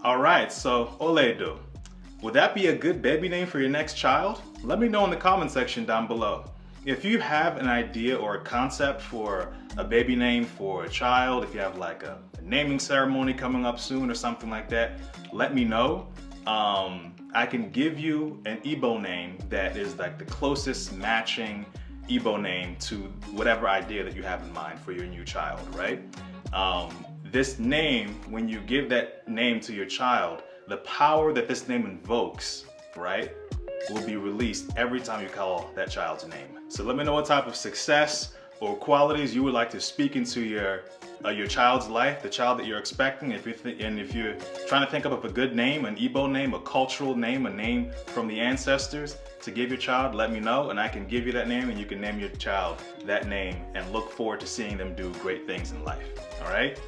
Alright, so Oledo. Would that be a good baby name for your next child? Let me know in the comment section down below. If you have an idea or a concept for a baby name for a child, if you have like a naming ceremony coming up soon or something like that, let me know. I can give you an Igbo name that is like the closest matching Igbo name to whatever idea that you have in mind for your new child, right? This name, when you give that name to your child, the power that this name invokes, right, will be released every time you call that child's name. So let me know what type of success or qualities you would like to speak into your child's life, the child that you're expecting. If you're trying to think of a good name, an Igbo name, a cultural name, a name from the ancestors to give your child, let me know and I can give you that name and you can name your child that name and look forward to seeing them do great things in life. All right?